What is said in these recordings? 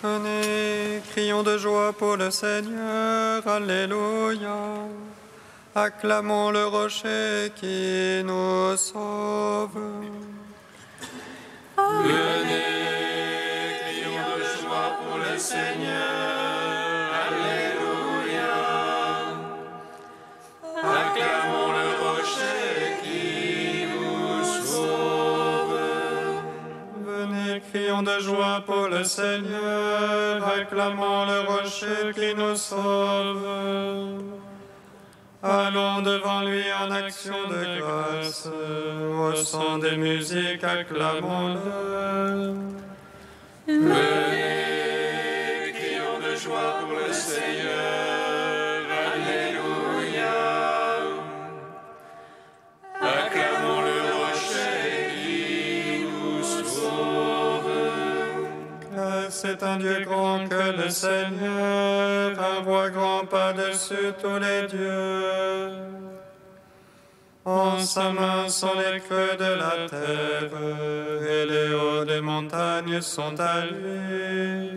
Venez, crions de joie pour le Seigneur, Alléluia. Acclamons le rocher qui nous sauve. Venez, crions de joie pour le Seigneur, Alléluia. Acclamons le rocher qui nous sauve. Venez, crions de joie pour le Seigneur, acclamons le rocher qui nous sauve. Allons devant lui en action de grâce, au son des musiques, acclamons-le. Venez, crions de joie pour le Seigneur, Alléluia. Acclamons le rocher qui nous sauve. C'est un Dieu grand que le Seigneur, un roi grand par-dessus tous les dieux. En sa main sont les creux de la terre, et les hauts des montagnes sont à lui.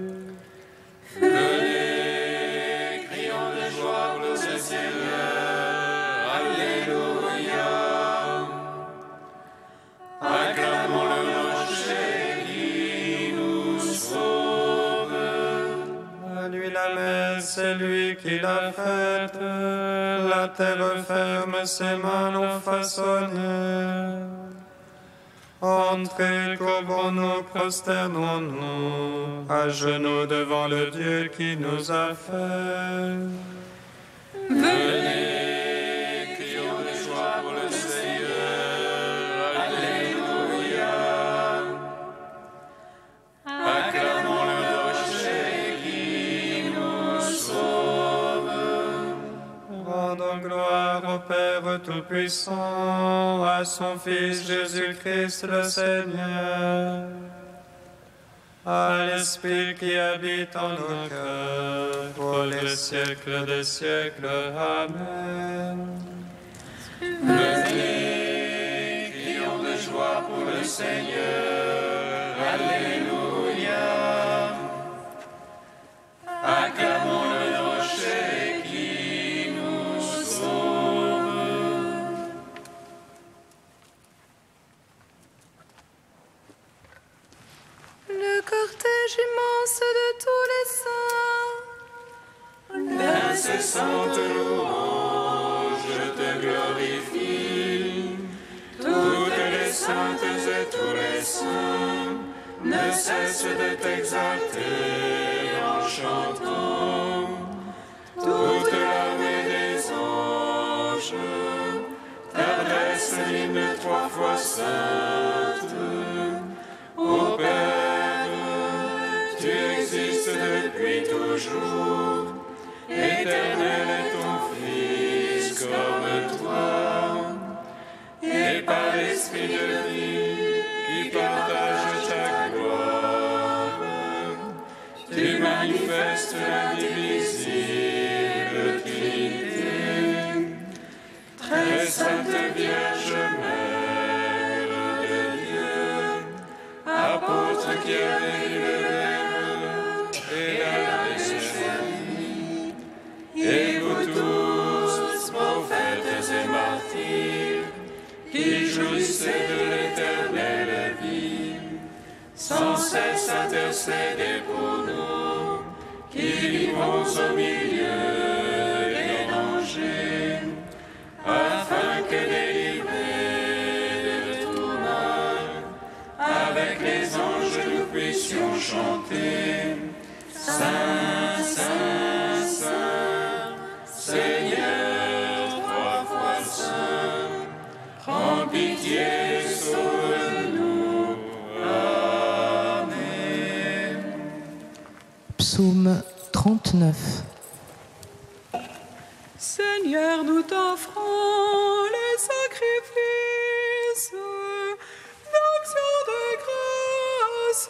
Venez, crions de joie pour le Seigneur, Alléluia. Acclamons le rocher qui nous sauve. À lui la mer, c'est lui qui l'a faite, la terre ferme, ses mains l'ont façonnée. Entrez, courbons-nous, prosternons-nous, à genoux devant le Dieu qui nous a fait. Venez, crions de joie pour le Seigneur, Alléluia. Acclamons le rocher qui nous sauve. Rendons gloire au Père Tout-Puissant, à son Fils Jésus-Christ le Seigneur, à l'Esprit qui habite en nos cœurs, pour les siècles des siècles. Amen. Venez, crions de joie pour le Seigneur, Alléluia. Acclamons le rocher qui nous sauve. Le cortège immense de tous les saints, D'incessante louange te glorifie. Toutes les saintes et tous les saints ne cessent de t'exalter en chantant. Toute l'armée des anges t'adresse l'hymne 3 fois sainte. Ô Père, tu existes depuis toujours. Éternel est ton Fils comme toi. Et par l'Esprit de vie qui partage ta gloire, tu manifestes l'indivisible Trinité. Très sainte Vierge Mère de Dieu, apôtre qui avait vu le Verbe et l'avait servi, et vous tous, prophètes et martyrs, qui jouissez de l'éternelle vie, sans cesse intercédez pour nous, qui vivons au milieu des dangers, afin que délivrés de tout mal, avec les anges nous puissions chanter. Saint, Saint, Saint, Seigneur, 3 fois Saint, prends pitié, sauve-nous. Amen. Psaume 39. Seigneur, nous t'offrons les sacrifices d'action de grâce.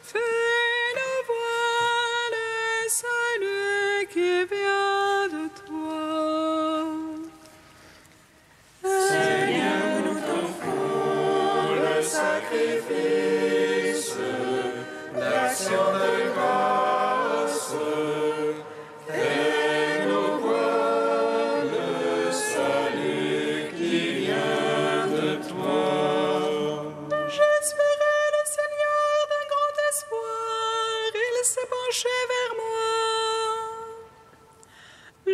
Fais la voix le salut qui vient de toi. Seigneur, nous t'offrons le sacrifice, l'action de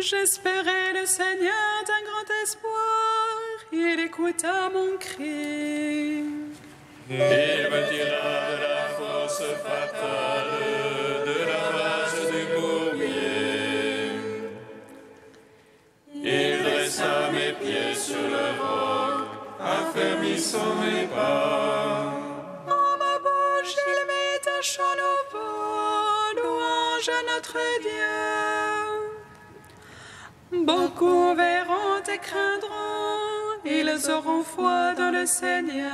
J'espérais le Seigneur d'un grand espoir, il écouta mon cri. Il me tira de la force fatale, de la rage du bourbier. Il dressa mes pieds sur le roc, affermissant mes pas. En ma bouche, il mit un chant nouveau, louange à notre Dieu. Beaucoup verront et craindront, ils auront foi dans le Seigneur.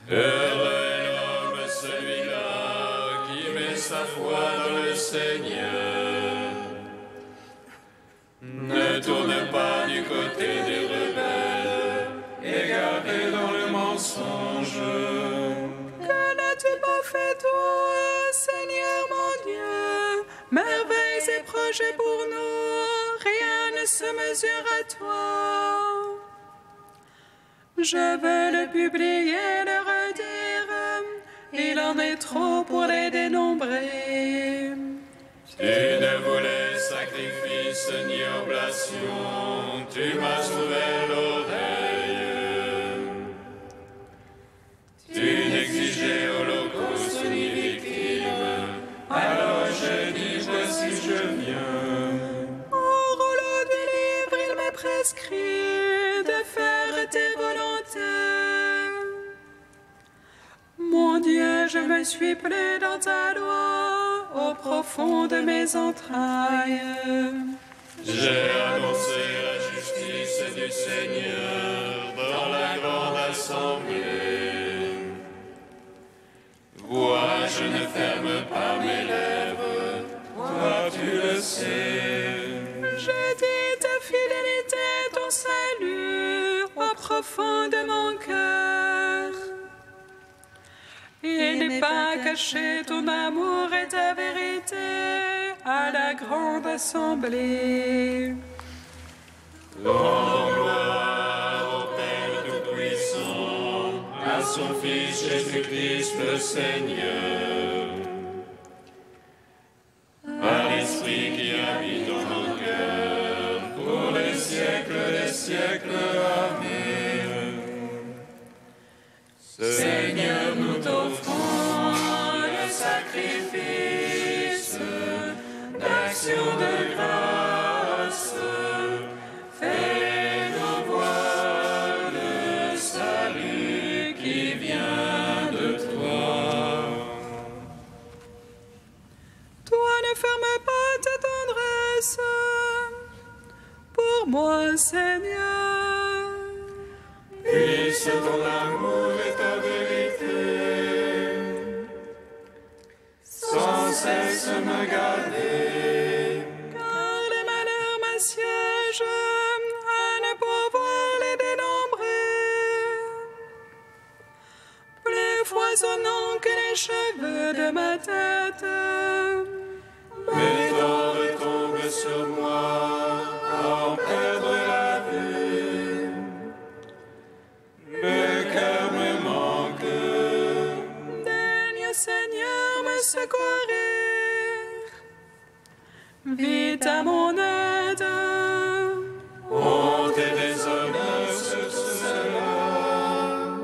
Heureux est l'homme, celui-là, qui met sa foi dans le Seigneur. Ne tourne pas du côté des rebelles, égarés dans le mensonge. Que n'as-tu pas fait, toi, Seigneur mon Dieu? Merveilles et projets pour nous, rien ne se mesure à toi. Je veux le publier, le redire, il en est trop pour les dénombrer. Tu ne voulais sacrifice ni oblation, tu m'as ouvert l'oreille. Tu n'exigeais holocauste ni victime, alors je dis voici je viens. Au rouleau du livre, il m'est prescrit de faire tes volontés. Mon Dieu, je me suis plu dans ta loi, au profond de mes entrailles. J'ai annoncé la justice du Seigneur dans la grande assemblée. Vois, je ne ferme pas mes lèvres, toi tu le sais. Je dis ta fidélité, ton salut, au profond de mon cœur. Il n'est pas caché ton amour et ta vérité à la grande assemblée. Rendons gloire au Père Tout-Puissant, à son Fils Jésus-Christ le Seigneur. Par l'Esprit qui habite dans nos cœurs, pour les siècles des siècles. Amen. Seigneur, nous t'offrons le sacrifice d'action de grâce. Fais-nous voir le salut qui vient de toi. Toi, ne ferme pas ta tendresse pour moi, Seigneur. Puisse ton amour et ta vérité sans cesse me garder. Car les malheurs m'assiègent à ne pouvoir les dénombrer. Plus foisonnants que les cheveux de ma tête. Mes torts retombent sur moi, en perdre la vue. Le cœur me manque. Daigne, Seigneur, me secourir. Vite à mon aide. Honte et déshonneur sur ceux-là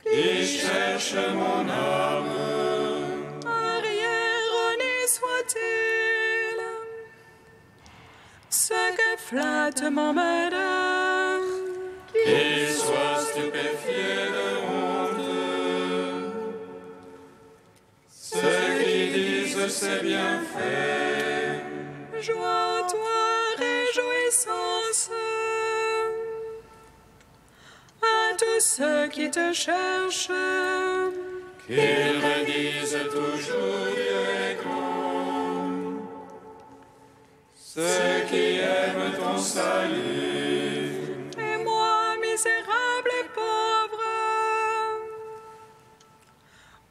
qui cherchent mon âme. Arrière-honneur soit-il. Ce que flatte mon malheur. Qu'ils soient stupéfiés de honte. Ceux qui disent c'est bien fait. Joie, toi, réjouissance. À tous ceux qui te cherchent. Qu'ils redisent toujours Dieu est grand. Ceux qui aiment ton salut. Et moi, misérable et pauvre.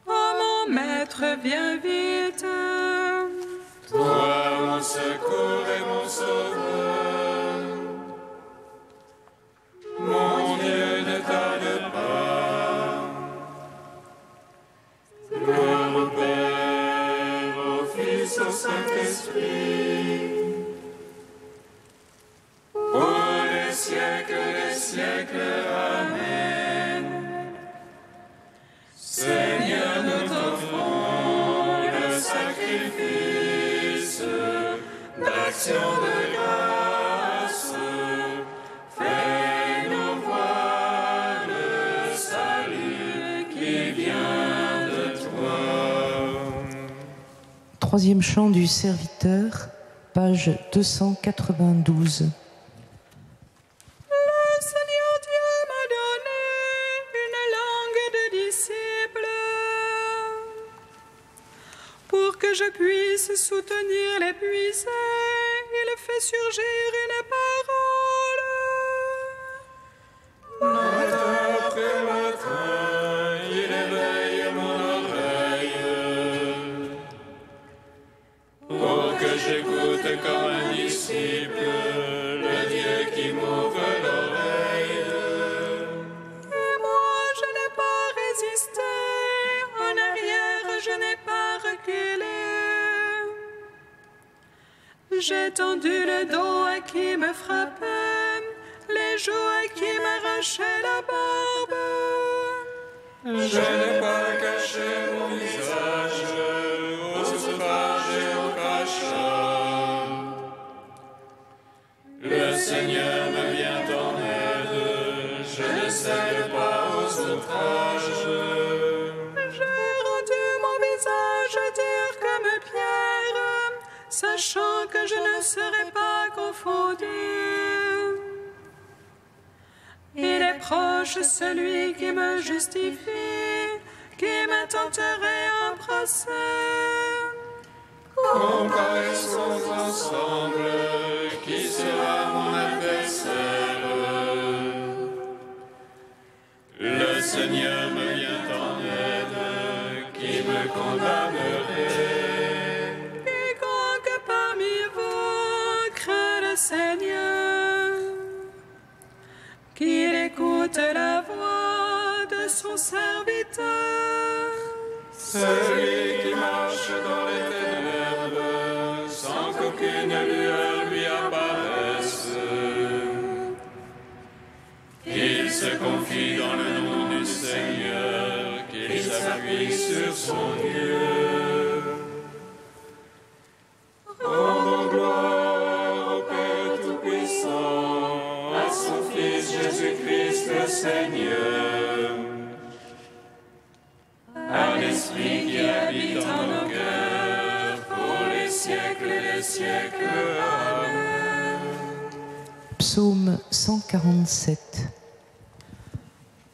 Oh mon maître, viens vite. Toi, mon secours et mon sauveur. Mon Dieu, ne tarde pas. Gloire au Père, au Fils, au Saint-Esprit. siècles. Amen. Seigneur, nous t'offrons le sacrifice d'action de grâce. Fais-nous voir le salut qui vient de toi. Troisième chant du serviteur, page 292. Pour que je puisse soutenir l'épuisé, il fait surgir une parole. Matin après matin, il éveille mon oreille, pour que j'écoute comme un disciple le Dieu qui m'ouvre l'oreille. Et moi, je n'ai pas résisté, en arrière, je n'ai pas reculé. J'ai tendu le dos à qui me frappait, les joues à qui m'arrachaient la barbe. Je n'ai pas caché mon visage aux outrages et aux crachats. Le Seigneur me vient en aide, je ne cède pas aux outrages. J'ai rendu mon visage dur comme pierre, sachant que je ne serai pas confondu. Il est proche celui qui me justifie, qui m'intenterait un procès. Comparaissons ensemble, qui sera mon adversaire? Le Seigneur me vient en aide, qui me condamnerait? Quiconque parmi vous craint le Seigneur, qu'il écoute la voix de son serviteur. Celui qui marche dans les ténèbres, sans qu'aucune lueur lui apparaisse. Qu'il se confie dans le nom du Seigneur, qu'il s'appuie sur son Dieu. Rendons gloire au Père Tout-Puissant, à son Fils Jésus-Christ le Seigneur, à l'Esprit qui habite en nos cœurs, pour les siècles et les siècles. Amen. Psaume 147.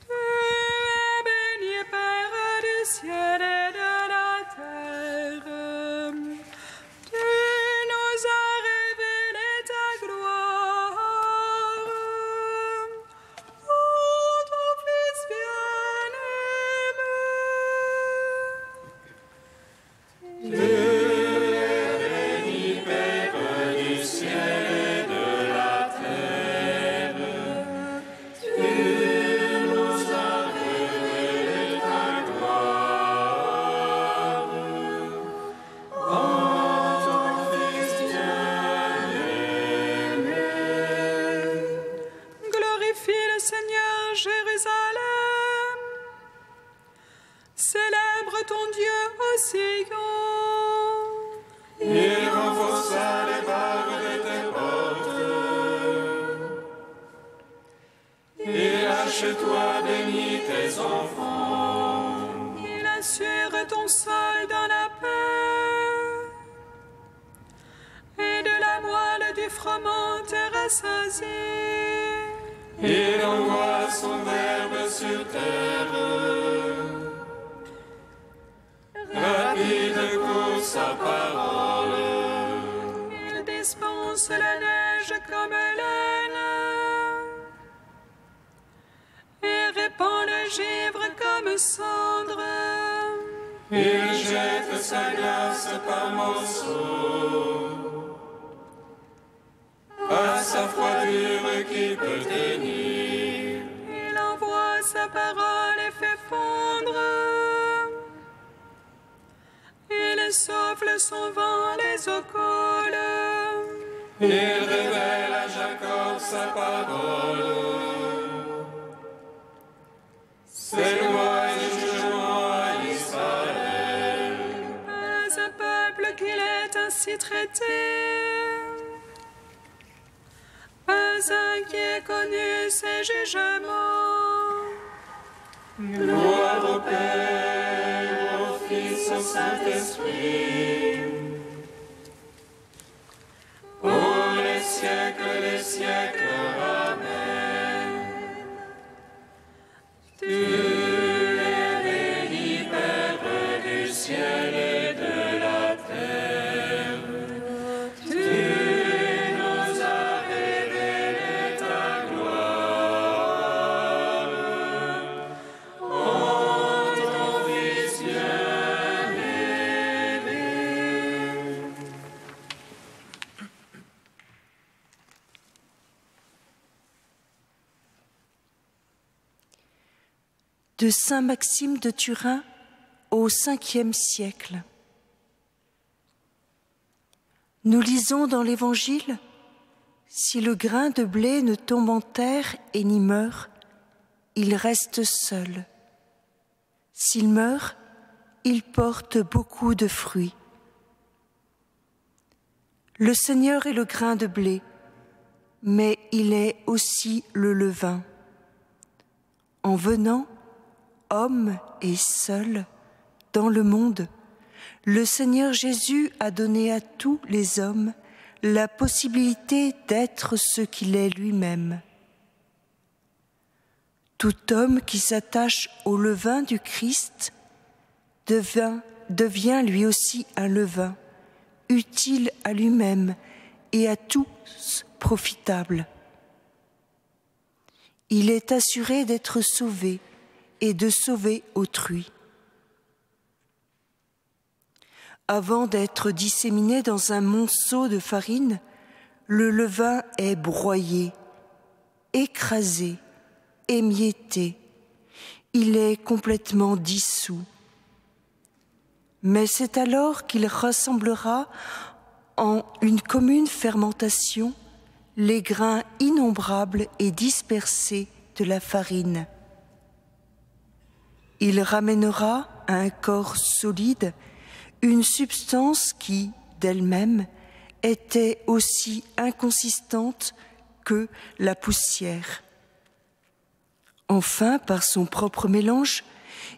Tu es béni, Père du ciel et de la terre. Tu nous as révélé ta gloire. Ô ton Fils bien-aimé. Tu es béni, Père du ciel et de la terre. Tu nous as révélé ta gloire. En ton Fils bien-aimé. Glorifie le Seigneur, Jérusalem. Célèbre ton Dieu au Sion. Il renforça les barres de tes portes. Il a chez toi béni tes enfants. Il assure ton sol dans la paix. Et de la moelle du froment te rassasie. Il envoie son verbe sur terre. Rapide court sa parole. Il dispense la neige comme laine. Et répand le givre comme cendre. Il jette sa glace par morceaux. À sa froidure qui peut tenir. Il envoie sa parole et fait fondre. Il souffle son vent les eaux collent. Il révèle à Jacob sa parole. ainsi traiter. Pas un qui ait connu ces jugements. Gloire au Père, au Fils, au Saint-Esprit, pour les siècles des siècles. Amen. Tu es béni, Père du ciel et de la terre. Tu nous as révélé ta gloire. Ô ton Fils bien-aimé. De saint Maxime de Turin au Ve siècle. Nous lisons dans l'Évangile: si le grain de blé ne tombe en terre et n'y meurt, il reste seul. S'il meurt, il porte beaucoup de fruits. Le Seigneur est le grain de blé, mais il est aussi le levain. En venant, homme et seul, dans le monde, le Seigneur Jésus a donné à tous les hommes la possibilité d'être ce qu'il est lui-même. Tout homme qui s'attache au levain du Christ devient lui aussi un levain, utile à lui-même et à tous profitable. Il est assuré d'être sauvé et de sauver autrui. Avant d'être disséminé dans un monceau de farine, le levain est broyé, écrasé, émietté. Il est complètement dissous. Mais c'est alors qu'il rassemblera en une commune fermentation les grains innombrables et dispersés de la farine. Il ramènera à un corps solide une substance qui, d'elle-même, était aussi inconsistante que la poussière. Enfin, par son propre mélange,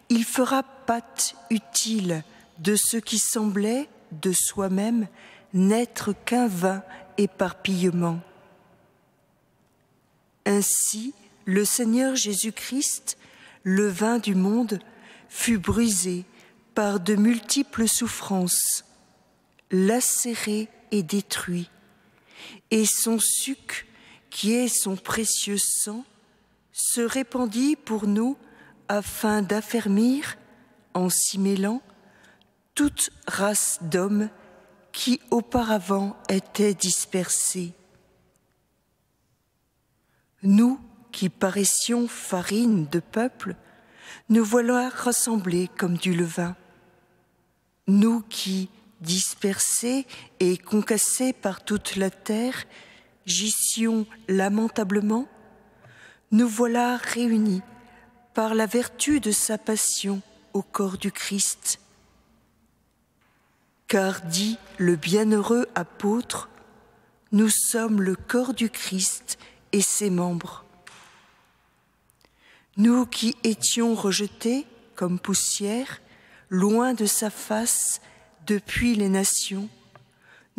il fera pâte utile de ce qui semblait, de soi-même, n'être qu'un vain éparpillement. Ainsi, le Seigneur Jésus-Christ, le vin du monde, fut brisé par de multiples souffrances, lacéré et détruit, et son suc, qui est son précieux sang, se répandit pour nous afin d'affermir, en s'y mêlant, toute race d'hommes qui auparavant étaient dispersés. Nous, qui paraissions farine de peuple, nous voilà rassemblés comme du levain. Nous qui, dispersés et concassés par toute la terre, gissions lamentablement, nous voilà réunis par la vertu de sa passion au corps du Christ. Car, dit le bienheureux apôtre, nous sommes le corps du Christ et ses membres. Nous qui étions rejetés comme poussière, loin de sa face depuis les nations,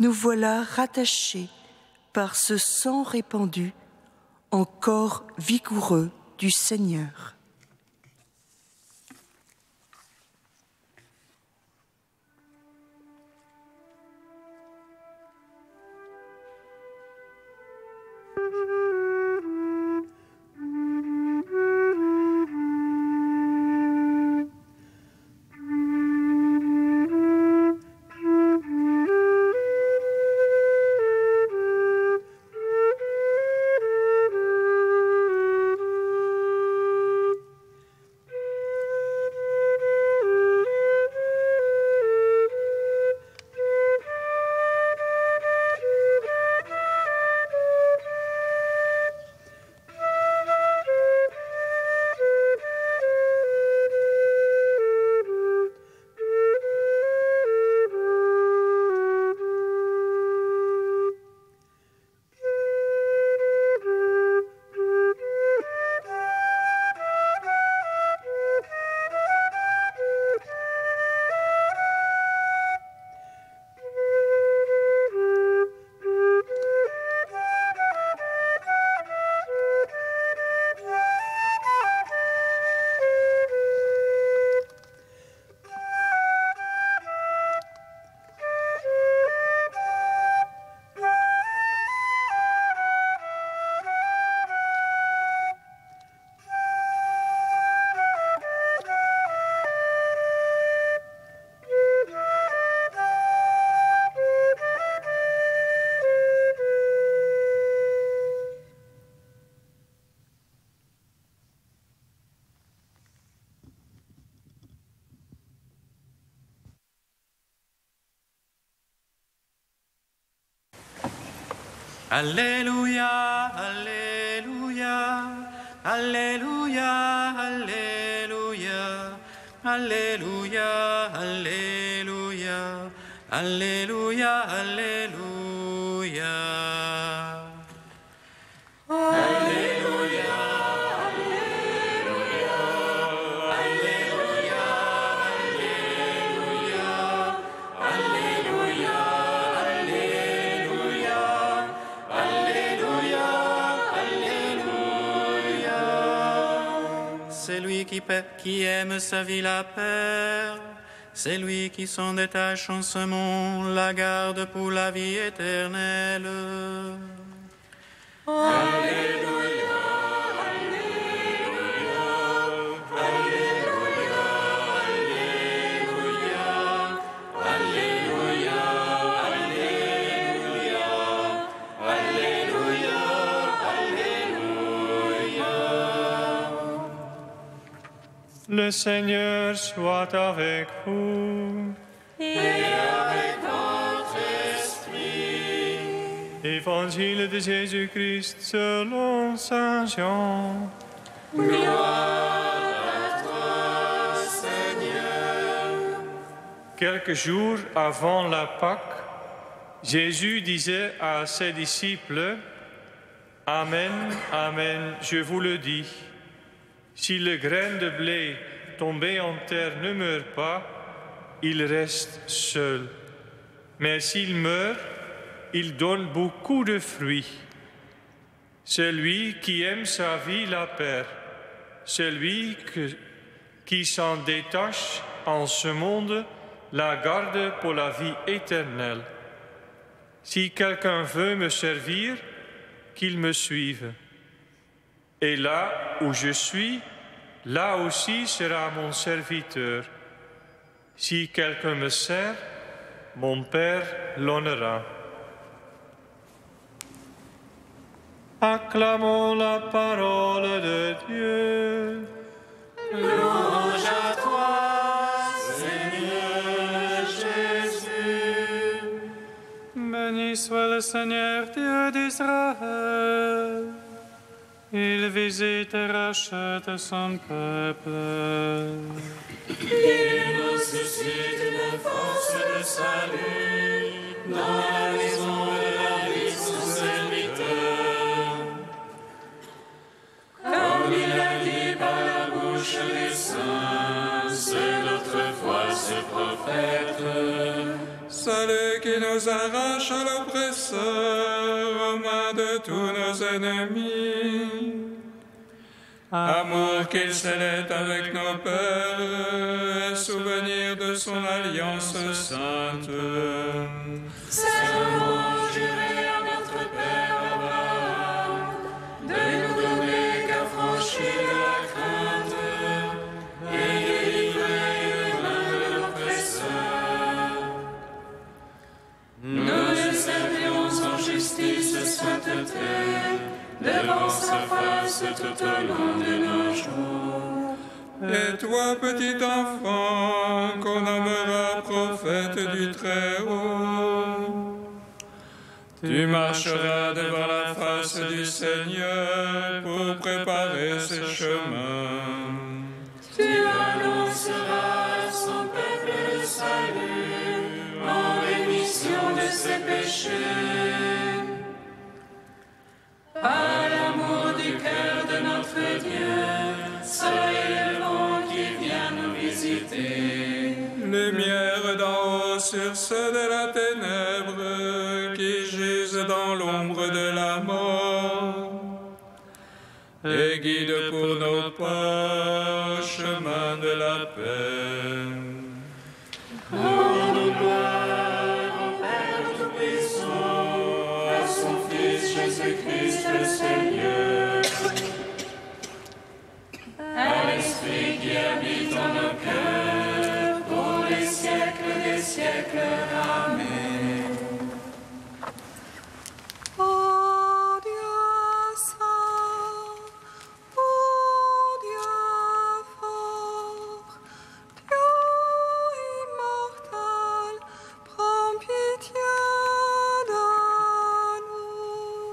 nous voilà rattachés par ce sang répandu en corps vigoureux du Seigneur. Alléluia, Alléluia, Alléluia, Alléluia, Alléluia, Alléluia, Alléluia, Alléluia. C'est lui qui aime sa vie la perd. C'est lui qui s'en détache en ce monde, la garde pour la vie éternelle. Alléluia, Alléluia, Alléluia, Alléluia, Alléluia, Alléluia, Alléluia, Alléluia. Le Seigneur soit avec vous. Et avec votre esprit. Évangile de Jésus-Christ selon Saint Jean. Gloire à toi, Seigneur. Quelques jours avant la Pâque, Jésus disait à ses disciples, « Amen, Amen, je vous le dis, si le grain de blé tombé en terre ne meurt pas, il reste seul. Mais s'il meurt, il donne beaucoup de fruits. Celui qui aime sa vie la perd. Celui qui s'en détache en ce monde la garde pour la vie éternelle. Si quelqu'un veut me servir, qu'il me suive. Et là où je suis, là aussi sera mon serviteur. Si quelqu'un me sert, mon Père l'honnera. » Acclamons la parole de Dieu. Louange à toi, Seigneur Jésus. Béni soit le Seigneur Dieu d'Israël. Il visite et rachète son peuple. Il nous suscite une force de salut dans la maison de la vie de son serviteur. Comme il a dit par la bouche des saints, c'est d'autrefois ce prophète. Salut qui nous arrache à l'oppresseur, aux mains de tous nos ennemis. Amour qu'il scellait avec nos pères, souvenir de son alliance sainte. Serment juré à notre Père Abraham, de nous donner qu'affranchir de la crainte et délivrer les mains de l'oppresseur. Nous le servions en justice et sainteté, devant sa face tout au long de nos jours. Et toi, petit enfant, qu'on nommera prophète du Très-Haut, tu marcheras devant la face du Seigneur pour préparer ses chemins. Tu annonceras à son peuple le salut en rémission de ses péchés. Par l'amour du cœur de notre Dieu, soleil levant qui vient nous visiter. Lumière d'en haut sur ceux de la ténèbre qui gisent dans l'ombre de la mort. Et guide pour nos pas, chemin de la paix. Rendons gloire au Père Tout-Puissant, à son Fils Jésus-Christ le Seigneur, à l'Esprit qui habite en nos cœurs, pour les siècles des siècles. Amen. Ô Dieu saint, ô Dieu fort, Dieu immortel, prends pitié de nous.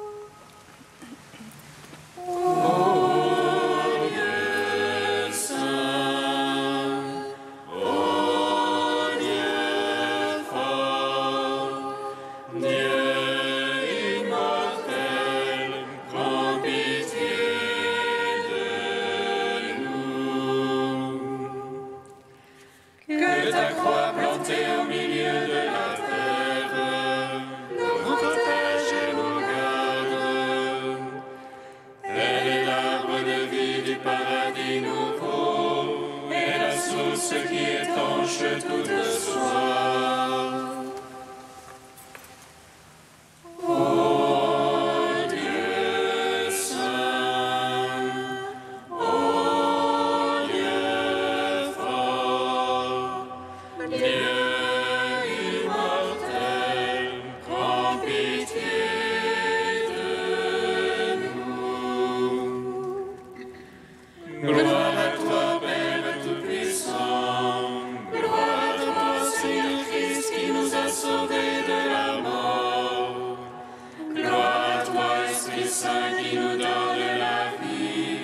qui nous donne la vie,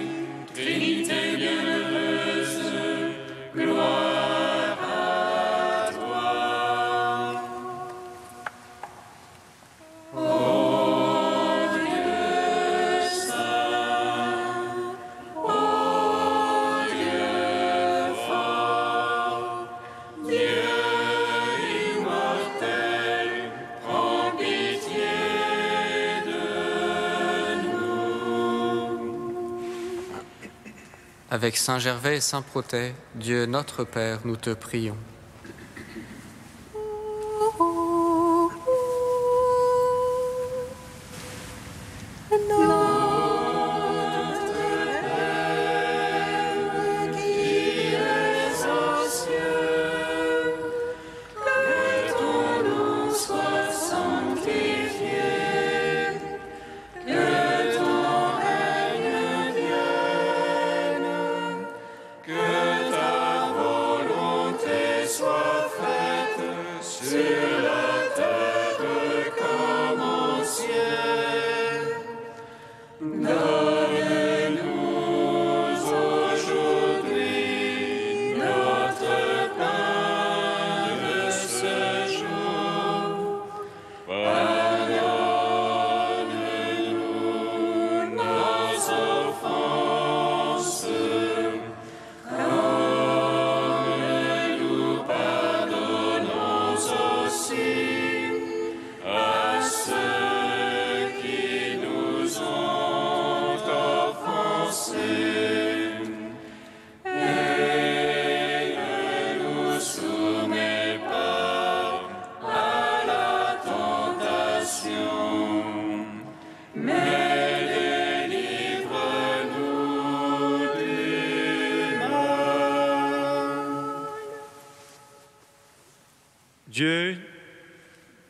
Trinité bienheureuse, gloire à toi. Ô Dieu saint, ô Dieu fort, Dieu immortel, prends pitié de nous. Avec Saint Gervais et Saint Protais, Dieu notre Père, nous te prions.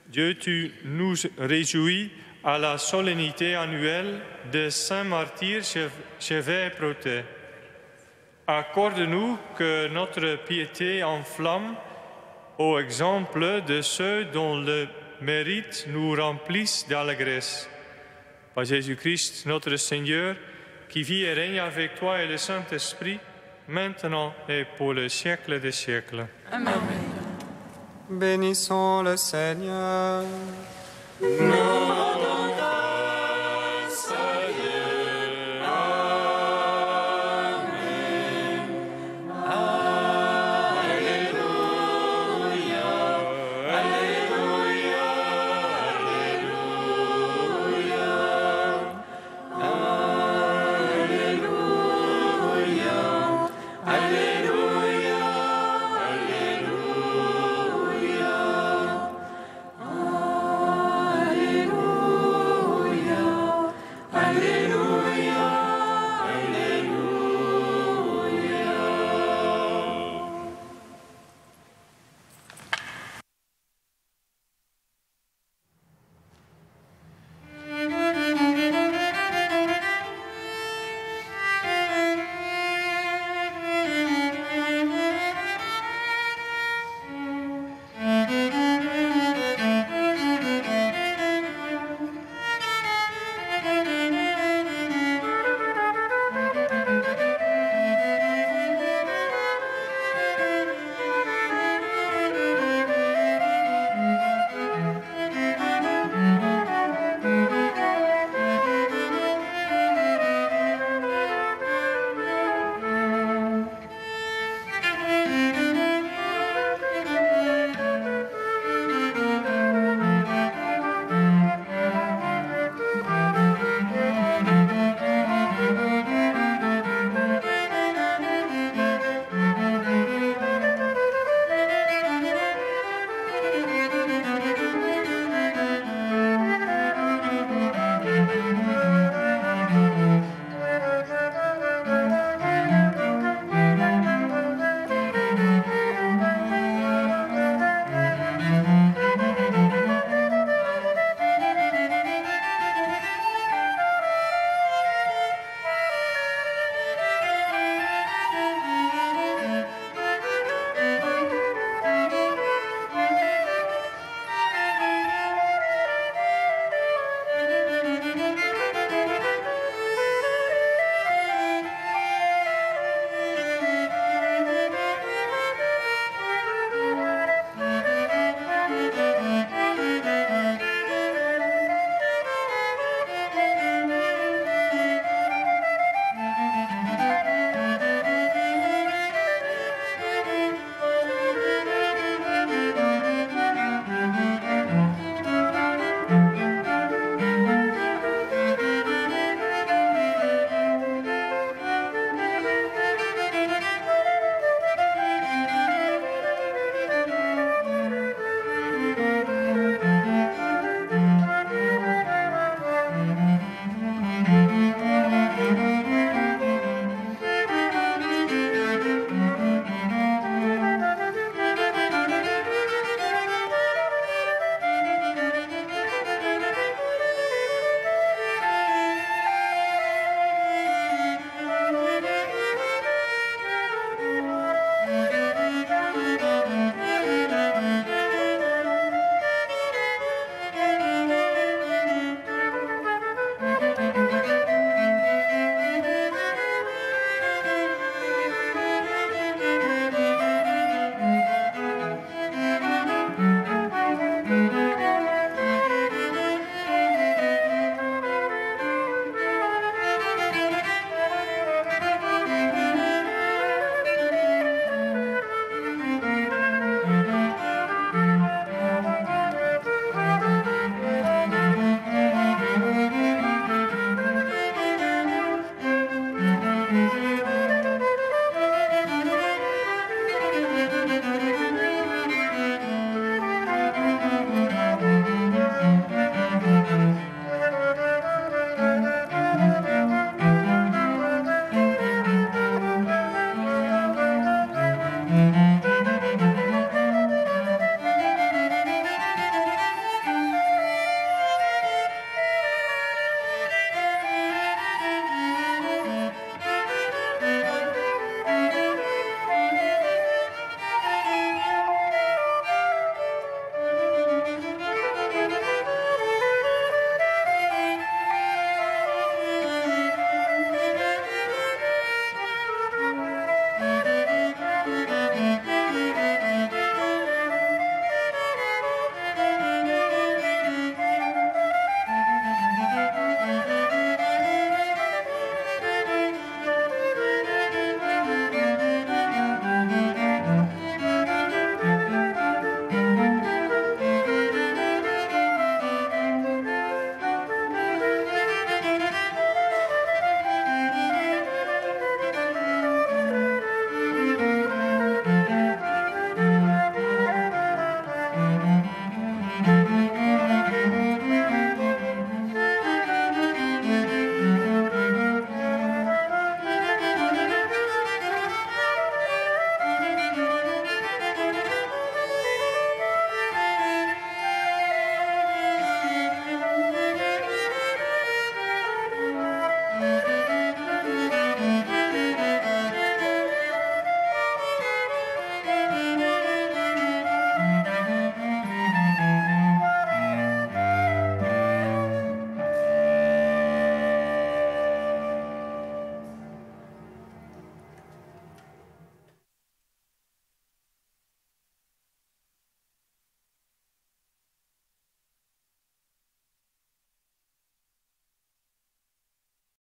Dieu, tu nous réjouis à la solennité annuelle de Saint Martyr Gervais et Protais. Accorde-nous que notre piété enflamme au exemple de ceux dont le mérite nous remplisse d'allégresse. Par Jésus-Christ, notre Seigneur, qui vit et règne avec toi et le Saint-Esprit, maintenant et pour le siècle des siècles. Amen. Bénissons le Seigneur. Nous